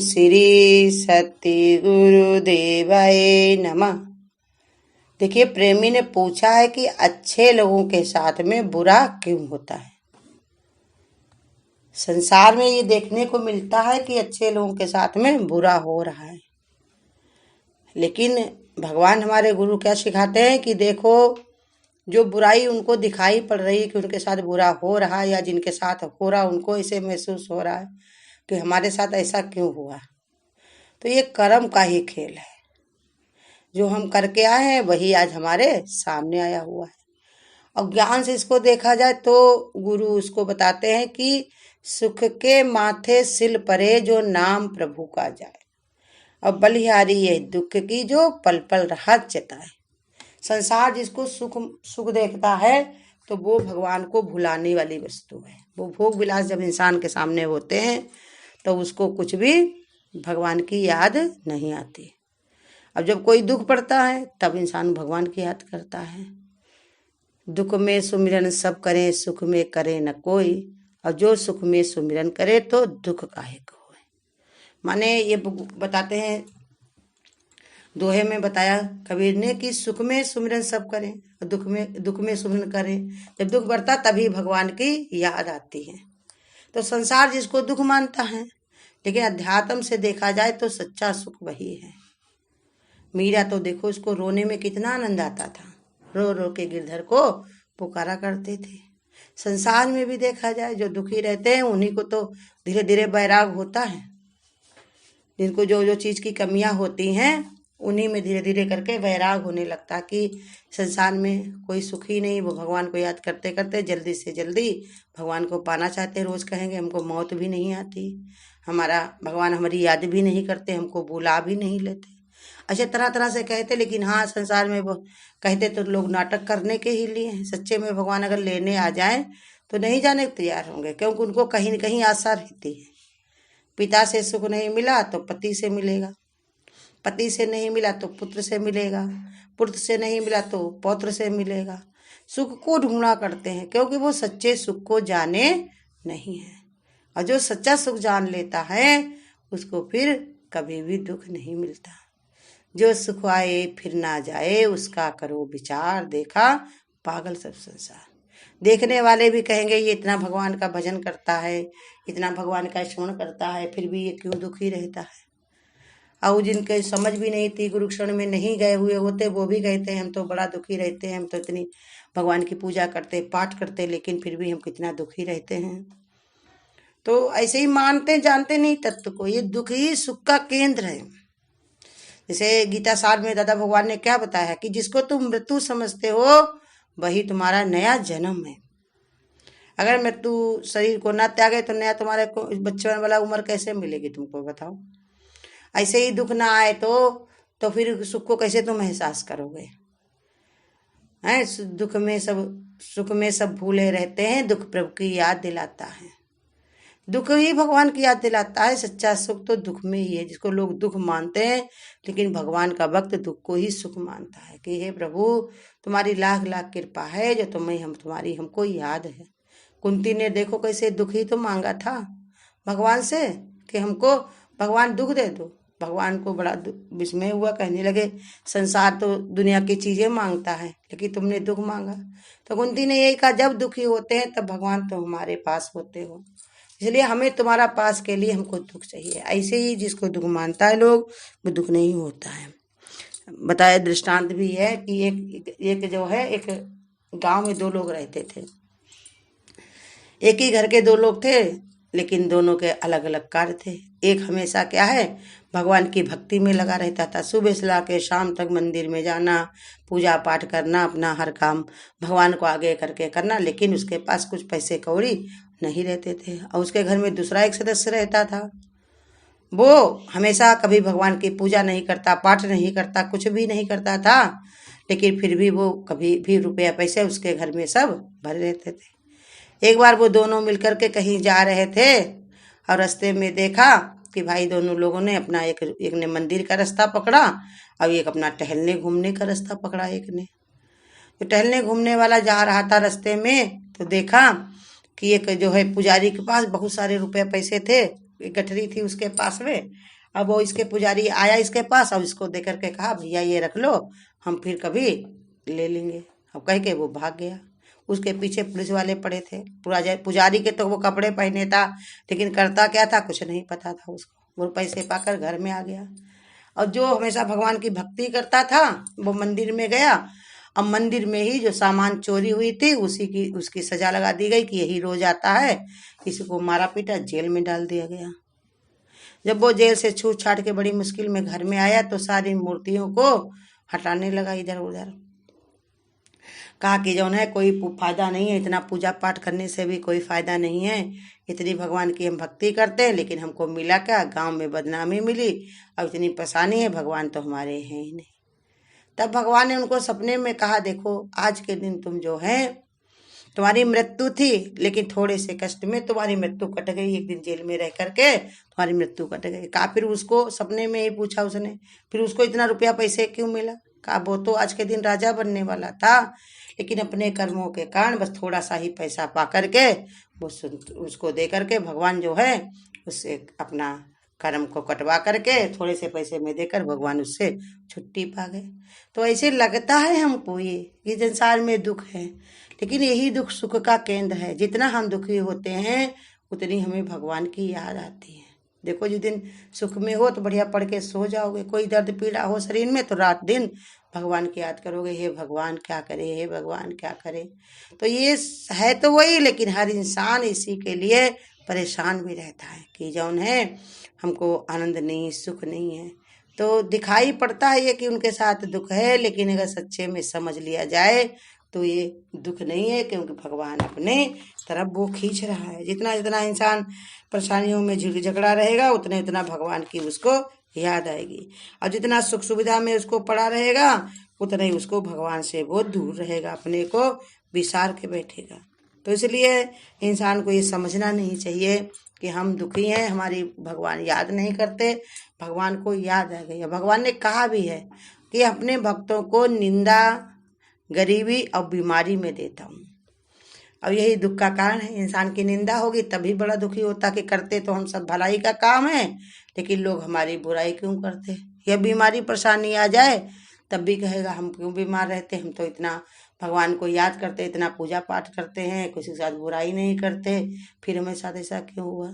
श्री सत्य गुरुदेवाय नमः। देखिए, प्रेमी ने पूछा है कि अच्छे लोगों के साथ में बुरा क्यों होता है। संसार में ये देखने को मिलता है कि अच्छे लोगों के साथ में बुरा हो रहा है, लेकिन भगवान हमारे गुरु क्या सिखाते हैं कि देखो, जो बुराई उनको दिखाई पड़ रही है कि उनके साथ बुरा हो रहा है, या जिनके साथ हो रहा उनको ऐसे महसूस हो रहा है कि हमारे साथ ऐसा क्यों हुआ, तो ये कर्म का ही खेल है। जो हम करके आए हैं वही आज हमारे सामने आया हुआ है। और ज्ञान से इसको देखा जाए तो गुरु उसको बताते हैं कि सुख के माथे सिल परे जो नाम प्रभु का जाए, और बलिहारी ये दुख की जो पल पल राहत चेताए। संसार जिसको सुख सुख देखता है तो वो भगवान को भुलाने वाली वस्तु है। वो भोग विलास जब इंसान के सामने होते हैं तो उसको कुछ भी भगवान की याद नहीं आती। अब जब कोई दुख पड़ता है तब इंसान भगवान की याद करता है। दुख में सुमिरन सब करें, सुख में करे न कोई, और जो सुख में सुमिरन करे तो दुख काहे को होए। माने ये बताते हैं, दोहे में बताया कबीर ने कि सुख में सुमिरन सब करें और दुख में सुमिरन करें। जब दुख बढ़ता तभी भगवान की याद आती है। तो संसार जिसको दुख मानता है, लेकिन अध्यात्म से देखा जाए तो सच्चा सुख वही है। मीरा तो देखो, उसको रोने में कितना आनंद आता था, रो रो के गिरधर को पुकारा करते थे। संसार में भी देखा जाए जो दुखी रहते हैं उन्हीं को तो धीरे धीरे वैराग होता है। जिनको जो जो चीज की कमियां होती हैं उन्हीं में धीरे धीरे करके वैराग होने लगता कि संसार में कोई सुखी नहीं। वो भगवान को याद करते करते जल्दी से जल्दी भगवान को पाना चाहते। रोज कहेंगे हमको मौत भी नहीं आती, हमारा भगवान हमारी याद भी नहीं करते, हमको बुला भी नहीं लेते। अच्छे तरह तरह से कहते, लेकिन हाँ, संसार में वो कहते तो लोग नाटक करने के ही लिए हैं। सच्चे में भगवान अगर लेने आ जाए तो नहीं जाने को तैयार होंगे, क्योंकि उनको कहीं न कहीं आशा रहती है। पिता से सुख नहीं मिला तो पति से मिलेगा, पति से नहीं मिला तो पुत्र से मिलेगा, पुत्र से नहीं मिला तो पौत्र से मिलेगा। सुख को ढूंढा करते हैं, क्योंकि वो सच्चे सुख को जाने नहीं है। और जो सच्चा सुख जान लेता है उसको फिर कभी भी दुख नहीं मिलता। जो सुख आए फिर ना जाए, उसका करो विचार, देखा पागल सब संसार। देखने वाले भी कहेंगे ये इतना भगवान का भजन करता है, इतना भगवान का स्मरण करता है, फिर भी ये क्यों दुखी रहता है। और जिनके समझ भी नहीं थी, गुरु क्षण में नहीं गए हुए होते, वो भी कहते हैं हम तो बड़ा दुखी रहते हैं, हम तो इतनी भगवान की पूजा करते, पाठ करते, लेकिन फिर भी हम कितना दुखी रहते हैं। तो ऐसे ही मानते जानते नहीं तत्व को। ये दुख ही सुख का केंद्र है। जैसे गीता सार में दादा भगवान ने क्या बताया कि जिसको तुम मृत्यु समझते हो वही तुम्हारा नया जन्म है। अगर मृत्यु शरीर को ना त्यागे तो नया तुम्हारे को बचपन वाला उम्र कैसे मिलेगी तुमको, बताओ। ऐसे ही दुख ना आए तो फिर सुख को कैसे तुम एहसास करोगे। हैं, सुख में सब भूले रहते हैं, दुख प्रभु की याद दिलाता है। दुख ही भगवान की याद दिलाता है। सच्चा सुख तो दुख में ही है, जिसको लोग दुख मानते हैं, लेकिन भगवान का भक्त दुख को ही सुख मानता है कि हे प्रभु तुम्हारी लाख लाख कृपा है जो तुम्हारी हमको याद है। कुंती ने देखो कैसे दुख ही तो मांगा था भगवान से कि हमको भगवान दुख दे दो। भगवान को बड़ा विस्मय हुआ, कहने लगे संसार तो दुनिया की चीजें मांगता है, लेकिन तुमने दुख मांगा। तो कुंती ने यही कहा, जब दुखी होते हैं तब भगवान तुम हमारे पास होते हो, इसलिए हमें तुम्हारा पास के लिए हमको दुख चाहिए। ऐसे ही जिसको दुख मानता है लोग, वो दुख नहीं होता है। बताया दृष्टांत भी है कि एक जो है, एक गांव में दो लोग रहते थे। एक ही घर के दो लोग थे, लेकिन दोनों के अलग अलग कार्य थे। एक हमेशा क्या है, भगवान की भक्ति में लगा रहता था। सुबह से लाके शाम तक मंदिर में जाना, पूजा पाठ करना, अपना हर काम भगवान को आगे करके करना, लेकिन उसके पास कुछ पैसे कौड़ी नहीं रहते थे। और उसके घर में दूसरा एक सदस्य रहता था, वो हमेशा कभी भगवान की पूजा नहीं करता, पाठ नहीं करता, कुछ भी नहीं करता था, लेकिन फिर भी वो कभी भी रुपया पैसे उसके घर में सब भरे रहते थे। एक बार वो दोनों मिलकर के कहीं जा रहे थे और रास्ते में देखा कि भाई दोनों लोगों ने अपना एक ने मंदिर का रास्ता पकड़ा और एक अपना टहलने घूमने का रास्ता पकड़ा। एक ने तो टहलने घूमने वाला जा रहा था रास्ते में, तो देखा कि एक जो है पुजारी के पास बहुत सारे रुपए पैसे थे, एक गठरी थी उसके पास में। अब वो इसके पुजारी आया इसके पास, अब इसको दे करके कहा भैया ये रख लो, हम फिर कभी ले लेंगे। अब कह के वो भाग गया। उसके पीछे पुलिस वाले पड़े थे। पुजारी के तो वो कपड़े पहने था, लेकिन करता क्या था कुछ नहीं पता था उसको। वो पैसे पाकर घर में आ गया। और जो हमेशा भगवान की भक्ति करता था वो मंदिर में गया। अब मंदिर में ही जो सामान चोरी हुई थी उसकी सजा लगा दी गई कि यही रोज आता है। इसको मारा पीटा, जेल में डाल दिया गया। जब वो जेल से छूट छाट के बड़ी मुश्किल में घर में आया तो सारी मूर्तियों को हटाने लगा इधर उधर। कहा कि जो है कोई फायदा नहीं है, इतना पूजा पाठ करने से भी कोई फायदा नहीं है। इतनी भगवान की हम भक्ति करते हैं लेकिन हमको मिला क्या, गांव में बदनामी मिली। अब इतनी परेशानी है, भगवान तो हमारे हैं ही नहीं। तब भगवान ने उनको सपने में कहा देखो आज के दिन तुम जो है तुम्हारी मृत्यु थी, लेकिन थोड़े से कष्ट में तुम्हारी मृत्यु कट गई। एक दिन जेल में रह करके तुम्हारी मृत्यु कट गई। कहा फिर उसको सपने में ही पूछा उसने, फिर उसको इतना रुपया पैसे क्यों मिला? कहा वो तो आज के दिन राजा बनने वाला था, लेकिन अपने कर्मों के कारण बस थोड़ा सा ही पैसा पा करके वो उसको दे करके भगवान जो है उससे अपना कर्म को कटवा करके थोड़े से पैसे में देकर भगवान उससे छुट्टी पा गए। तो ऐसे लगता है हमको ये संसार में दुख है, लेकिन यही दुख सुख का केंद्र है। जितना हम दुखी होते हैं उतनी हमें भगवान की याद आती है। देखो जिस दिन सुख में हो तो बढ़िया पढ़ के सो जाओगे, कोई दर्द पीड़ा हो शरीर में तो रात दिन भगवान की याद करोगे, हे भगवान क्या करे, हे भगवान क्या करे। तो ये है तो वही, लेकिन हर इंसान इसी के लिए परेशान भी रहता है कि जौन है हमको आनंद नहीं, सुख नहीं है। तो दिखाई पड़ता है ये कि उनके साथ दुख है, लेकिन अगर सच्चे में समझ लिया जाए तो ये दुख नहीं है, क्योंकि भगवान अपने तरफ वो खींच रहा है। जितना जितना इंसान परेशानियों में झगड़ा रहेगा उतना उतना भगवान की उसको याद आएगी, और जितना सुख सुविधा में उसको पड़ा रहेगा उतना ही उसको भगवान से वो दूर रहेगा, अपने को विसार के बैठेगा। तो इसलिए इंसान को ये समझना नहीं चाहिए कि हम दुखी हैं, हमारी भगवान याद नहीं करते। भगवान को याद आ गई है। भगवान ने कहा भी है कि अपने भक्तों को निंदा, गरीबी और बीमारी में देता हूँ। अब यही दुख का कारण है। इंसान की निंदा होगी तभी बड़ा दुखी होता कि करते तो हम सब भलाई का काम है, लेकिन लोग हमारी बुराई क्यों करते। या बीमारी परेशानी आ जाए तब भी कहेगा हम क्यों बीमार रहते, हम तो इतना भगवान को याद करते, इतना पूजा पाठ करते हैं, किसी के साथ बुराई नहीं करते, फिर हमें साथ ऐसा क्यों हुआ।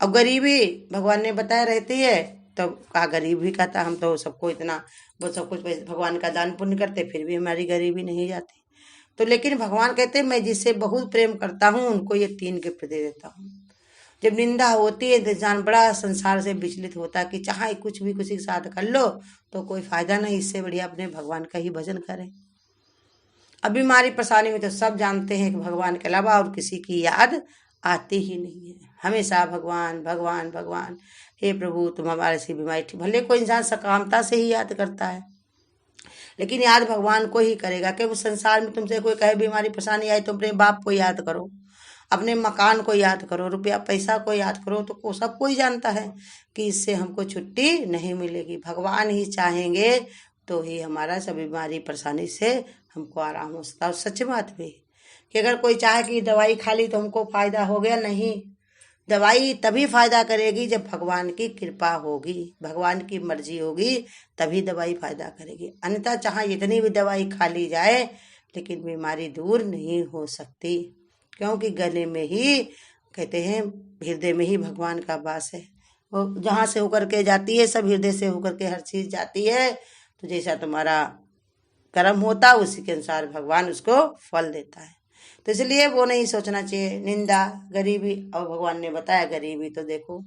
अब गरीबी भगवान ने बताया रहती है, तो कहा गरीब भी कहता हम तो सबको इतना वो सब कुछ भगवान का दान पुण्य करते फिर भी हमारी गरीबी नहीं जाती। तो लेकिन भगवान कहते मैं जिससे बहुत प्रेम करता हूँ उनको ये 3 गिफ्ट दे देता हूँ। जब निंदा होती है तो इंसान बड़ा संसार से विचलित होता है कि चाहे कुछ भी किसी के साथ कर लो तो कोई फायदा नहीं, इससे बढ़िया अपने भगवान का ही भजन करें। अब बीमारी परेशानी में तो सब जानते हैं कि भगवान के अलावा और किसी की याद आती ही नहीं है। हमेशा भगवान भगवान भगवान, हे प्रभु तुम हमारे से बीमारी ठीक। भले कोई इंसान सकामता से ही याद करता है, लेकिन याद भगवान को ही करेगा। कि उस संसार में तुमसे कोई कहे बीमारी परेशानी आई तो अपने बाप को याद करो, अपने मकान को याद करो, रुपया पैसा को याद करो, तो सब कोई जानता है कि इससे हमको छुट्टी नहीं मिलेगी। भगवान ही चाहेंगे तो ही हमारा सब बीमारी परेशानी से हमको आराम हो सकता है। और सच बात भी कि अगर कोई चाहे कि दवाई खा ली तो हमको फायदा हो गया, नहीं। दवाई तभी फायदा करेगी जब भगवान की कृपा होगी, भगवान की मर्जी होगी, तभी दवाई फायदा करेगी। अन्यथा चाहे जितनी भी दवाई खा ली जाए लेकिन बीमारी दूर नहीं हो सकती, क्योंकि गले में ही कहते हैं हृदय में ही भगवान का वास है। वो जहाँ से होकर के जाती है सब हृदय से होकर के हर चीज जाती है। तो जैसा तुम्हारा कर्म होता उसी के अनुसार भगवान उसको फल देता है। तो इसलिए वो नहीं सोचना चाहिए निंदा गरीबी। और भगवान ने बताया गरीबी तो देखो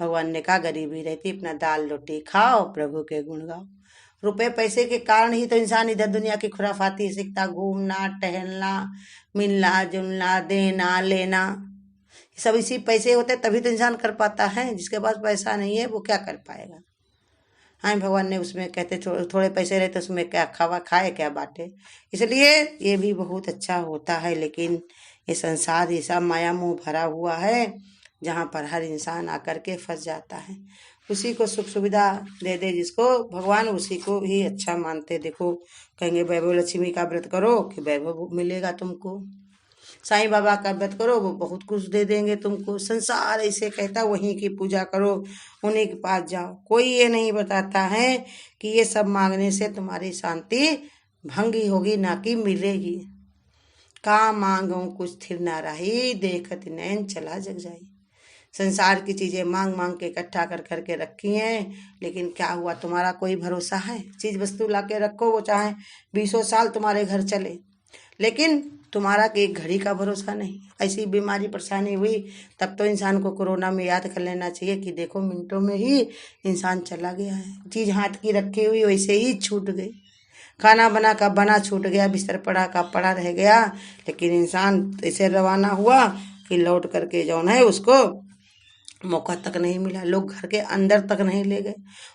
भगवान ने कहा गरीबी रहती अपना दाल रोटी खाओ, प्रभु के गुण गाओ। रुपए पैसे के कारण ही तो इंसान इधर दुनिया की खुराफाती सीखता, घूमना टहलना मिलना जुलना देना लेना, सब इसी पैसे होते तभी तो इंसान कर पाता है। जिसके पास पैसा नहीं है वो क्या कर पाएगा। हाँ भगवान ने उसमें कहते थोड़े पैसे रहते उसमें क्या खावा खाए क्या बांटे। इसलिए ये भी बहुत अच्छा होता है, लेकिन ये संसार ऐसा माया मोह भरा हुआ है जहाँ पर हर इंसान आकर के फंस जाता है। उसी को सुख सुविधा दे दे जिसको भगवान, उसी को ही अच्छा मानते। देखो कहेंगे वैभव लक्ष्मी का व्रत करो कि वैभव मिलेगा तुमको, साईं बाबा का व्रत करो, वो बहुत कुछ दे देंगे तुमको। संसार ऐसे कहता वहीं की पूजा करो, उन्हीं के पास जाओ। कोई ये नहीं बताता है कि ये सब मांगने से तुम्हारी शांति भंगी होगी, ना कि मिलेगी। का मांगो कुछ स्थिर ना रही, देखत नैन चला जग जाई। संसार की चीजें मांग मांग के इकट्ठा कर करके रखी हैं, लेकिन क्या हुआ? तुम्हारा कोई भरोसा है? चीज वस्तु ला के रखो, वो चाहे 20 साल तुम्हारे घर चले, लेकिन तुम्हारा एक घड़ी का भरोसा नहीं। ऐसी बीमारी परेशानी हुई तब तो इंसान को कोरोना में याद कर लेना चाहिए कि देखो मिनटों में ही इंसान चला गया है। चीज हाथ की रखी हुई वैसे ही छूट गई, खाना बना का बना छूट गया, बिस्तर पड़ा का पड़ा रह गया, लेकिन इंसान ऐसे रवाना हुआ कि लौट करके जौन है उसको मौका तक नहीं मिला। लोग घर के अंदर तक नहीं ले गए।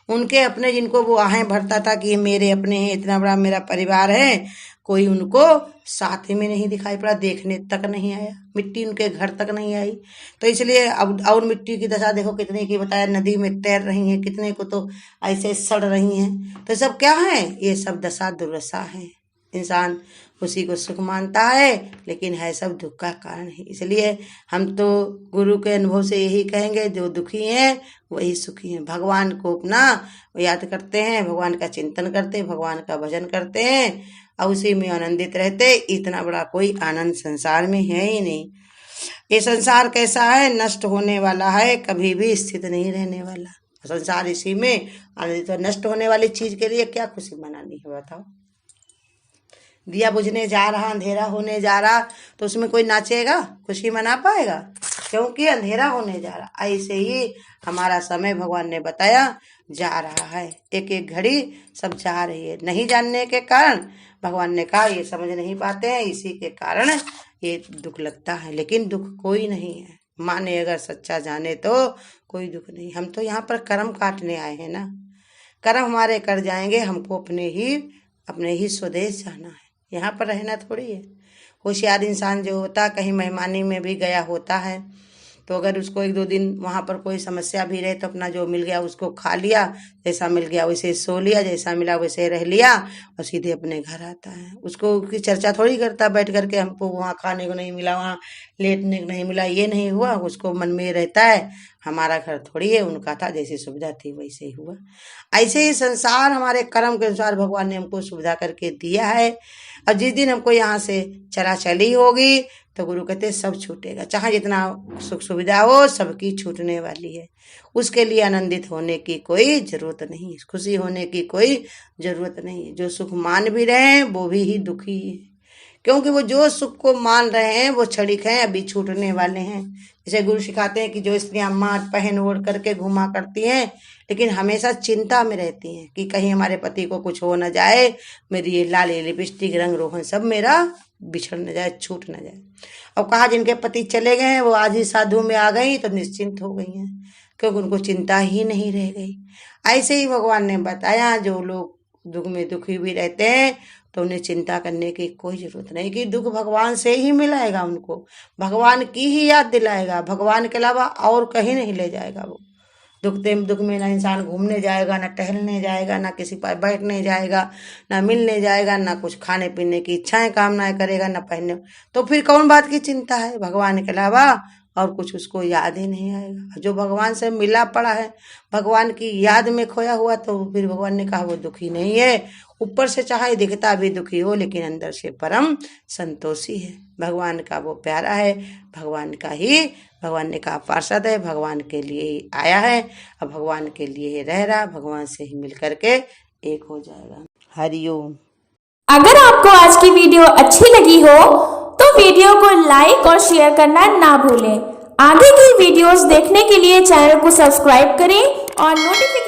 उनके अपने जिनको वो आहें भरता था कि ये मेरे अपने हैं, इतना बड़ा मेरा परिवार है, कोई उनको साथ ही में नहीं दिखाई पड़ा, देखने तक नहीं आया, मिट्टी उनके घर तक नहीं आई। तो इसलिए अब और मिट्टी की दशा देखो कितने की बताया, नदी में तैर रही हैं, कितने को तो ऐसे सड़ रही हैं। तो सब क्या है? ये सब दशा दुर्दशा है। इंसान उसी को सुख मानता है, लेकिन है सब दुख का कारण है। इसलिए हम तो गुरु के अनुभव से यही कहेंगे, जो दुखी हैं वही सुखी हैं। भगवान को अपना याद करते हैं, भगवान का चिंतन करते हैं, भगवान का भजन करते हैं और उसी में आनंदित रहते। इतना बड़ा कोई आनंद संसार में है ही नहीं। ये संसार कैसा है? नष्ट होने वाला है, कभी भी स्थित नहीं रहने वाला। संसार इसी में आनंदित। नष्ट होने वाली चीज के लिए क्या खुशी मनानी है बताओ? दिया बुझने जा रहा, अंधेरा होने जा रहा, तो उसमें कोई नाचेगा, खुशी मना पाएगा? क्योंकि अंधेरा होने जा रहा। ऐसे ही हमारा समय भगवान ने बताया जा रहा है, एक एक घड़ी सब जा रही है। नहीं जानने के कारण भगवान ने कहा ये समझ नहीं पाते हैं, इसी के कारण ये दुख लगता है। लेकिन दुख कोई नहीं है, माने अगर सच्चा जाने तो कोई दुख नहीं। हम तो यहाँ पर कर्म काटने आए हैं ना, कर्म हमारे कर जाएंगे, हमको अपने ही स्वदेश जाना है, यहाँ पर रहना थोड़ी है। होशियार इंसान जो होता कहीं मेहमानी में भी गया होता है, तो अगर उसको 1-2 दिन वहाँ पर कोई समस्या भी रहे तो अपना जो मिल गया उसको खा लिया, जैसा मिल गया वैसे सो लिया, जैसा मिला वैसे रह लिया और सीधे अपने घर आता है। उसको उसकी चर्चा थोड़ी करता बैठ करके हमको वहाँ खाने को नहीं मिला, वहाँ लेटने को नहीं मिला, ये नहीं हुआ। उसको मन में रहता है हमारा घर थोड़ी है, उनका था, जैसी सुविधा थी वैसे ही हुआ। ऐसे ही संसार हमारे कर्म के अनुसार भगवान ने हमको सुविधा करके दिया है। और जिस दिन हमको यहाँ से चली होगी तो गुरु कहते सब छूटेगा, चाहे जितना सुख सुविधा हो सबकी छूटने वाली है। उसके लिए आनंदित होने की कोई जरूरत नहीं, खुशी होने की कोई जरूरत नहीं है। जो सुख मान भी रहे हैं वो भी ही दुखी है, क्योंकि वो जो सुख को मान रहे हैं वो क्षणिक हैं, अभी छूटने वाले हैं। जैसे गुरु सिखाते हैं कि जो स्त्रियां माट पहन ओढ़ करके घुमा करती हैं, लेकिन हमेशा चिंता में रहती हैं कि कहीं हमारे पति को कुछ हो न जाए, मेरी ये लाली लिपस्टिक रंग रोहन सब मेरा बिछड़ न जाए, छूट न जाए। और कहा जिनके पति चले गए हैं वो आज ही साधु में आ गई तो निश्चिंत हो गई हैं, क्योंकि उनको चिंता ही नहीं रह गई। ऐसे ही भगवान ने बताया जो लोग दुख में दुखी भी रहते हैं तो उन्हें चिंता करने की कोई जरूरत नहीं, कि दुख भगवान से ही मिलाएगा, उनको भगवान की ही याद दिलाएगा, भगवान के अलावा और कहीं नहीं ले जाएगा। वो दुख में ना इंसान घूमने जाएगा, ना टहलने जाएगा, ना किसी पर बैठने जाएगा, ना मिलने जाएगा, ना कुछ खाने पीने की इच्छाएं कामनाएं करेगा, ना पहनने। तो फिर कौन बात की चिंता है? भगवान के अलावा और कुछ उसको याद ही नहीं आएगा। जो भगवान से मिला पड़ा है, भगवान की याद में खोया हुआ, तो फिर भगवान ने कहा वो दुखी नहीं है। ऊपर से चाहे दिखता भी दुखी हो, लेकिन अंदर से परम संतोषी है। भगवान का वो प्यारा है, भगवान ने कहा पार्षद है, भगवान के लिए ही आया है और भगवान के लिए ही रह रहा, भगवान से ही मिल करके एक हो जाएगा। हरिओम। अगर आपको आज की वीडियो अच्छी लगी हो तो वीडियो को लाइक और शेयर करना ना भूलें। आगे की वीडियोस देखने के लिए चैनल को सब्सक्राइब करें और नोटिफिकेशन